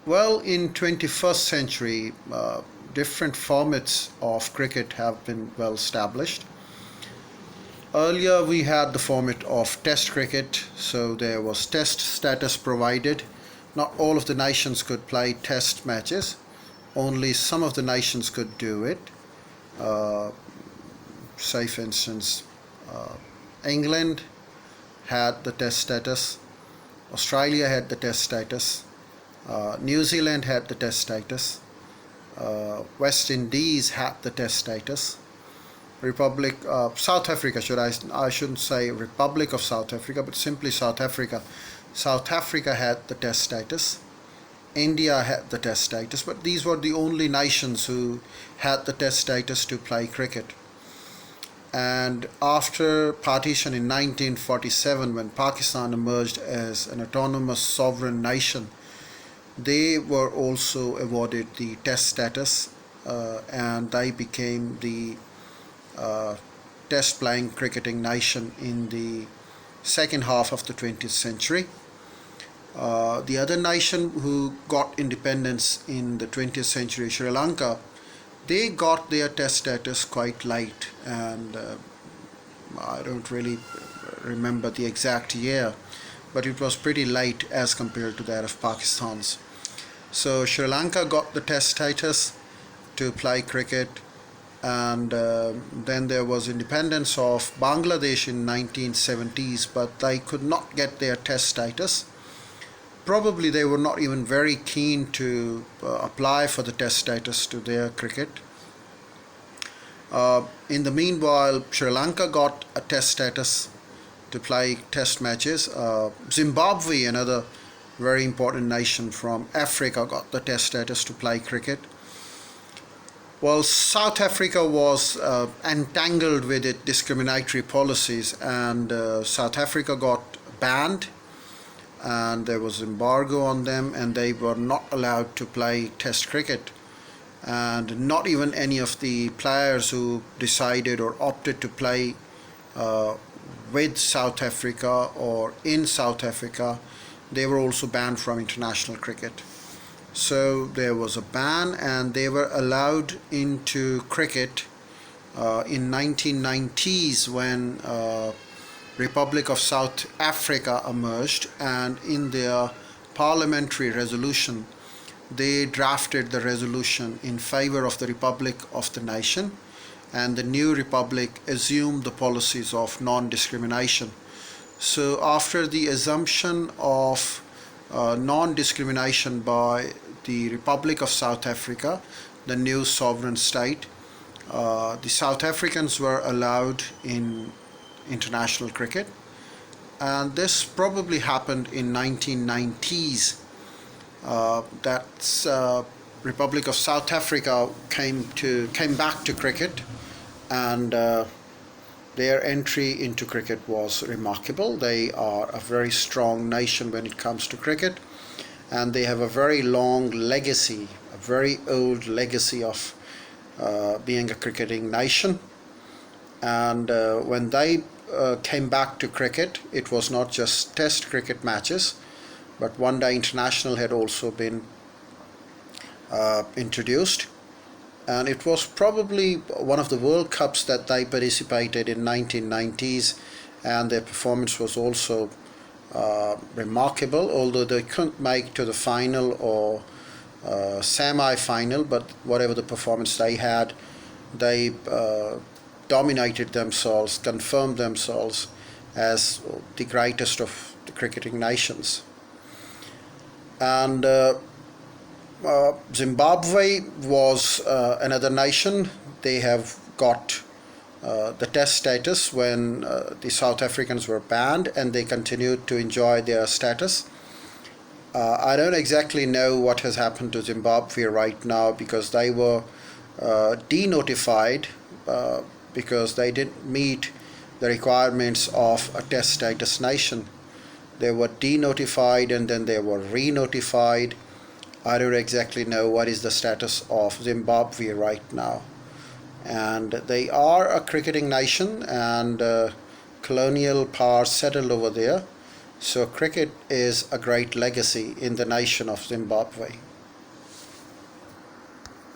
Well, in 21st century, different formats of cricket have been well established. Earlier, we had the format of Test cricket, so there was Test status provided. Not all of the nations could play Test matches, only some of the nations could do it. Uh, say, for instance, uh, England had the Test status, Australia had the Test status, New Zealand had the Test status, West Indies had the Test status. South Africa, I shouldn't say Republic of South Africa, but simply South Africa. South Africa had the Test status. India had the Test status, but these were the only nations who had the Test status to play cricket. And after partition in 1947, when Pakistan emerged as an autonomous sovereign nation, they were also awarded the Test status, and they became the uh, Test playing cricketing nation in the second half of the 20th century. The other nation who got independence in the 20th century, Sri Lanka, they got their Test status quite late, and I don't really remember the exact year, but it was pretty late as compared to that of Pakistan's. So Sri Lanka got the Test status to play cricket, and then there was independence of Bangladesh in 1970s, but they could not get their Test status. Probably they were not even very keen to apply for the Test status to their cricket. In the meanwhile, Sri Lanka got a Test status to play Test matches. Zimbabwe, another very important nation from Africa, got the Test status to play cricket. Well, South Africa was entangled with its discriminatory policies, and South Africa got banned, and there was embargo on them, and they were not allowed to play Test cricket. And not even any of the players who decided or opted to play uh, with South Africa or in South Africa, they were also banned from international cricket. So there was a ban, and they were allowed into cricket in 1990s when Republic of South Africa emerged, and in their parliamentary resolution they drafted the resolution in favor of the Republic of the nation, and the new republic assumed the policies of non-discrimination. So after the assumption of non-discrimination by the Republic of South Africa, the new sovereign state, the South Africans were allowed in international cricket, and this probably happened in 1990s. That's Republic of South Africa came back to cricket, and their entry into cricket was remarkable. They are a very strong nation when it comes to cricket, and they have a very long legacy, a very old legacy of being a cricketing nation. And when they came back to cricket, it was not just Test cricket matches, but one day international had also been introduced, and it was probably one of the World Cups that they participated in 1990s, and their performance was also remarkable, although they couldn't make to the final or semi-final, but whatever the performance they had, they dominated themselves, confirmed themselves as the greatest of the cricketing nations. And Zimbabwe was another nation. They have got the Test status when the South Africans were banned, and they continued to enjoy their status. I don't exactly know what has happened to Zimbabwe right now, because they were denotified because they didn't meet the requirements of a Test status nation. They were denotified and then they were re-notified. I don't exactly know what is the status of Zimbabwe right now. And they are a cricketing nation, and colonial power settled over there. So cricket is a great legacy in the nation of Zimbabwe.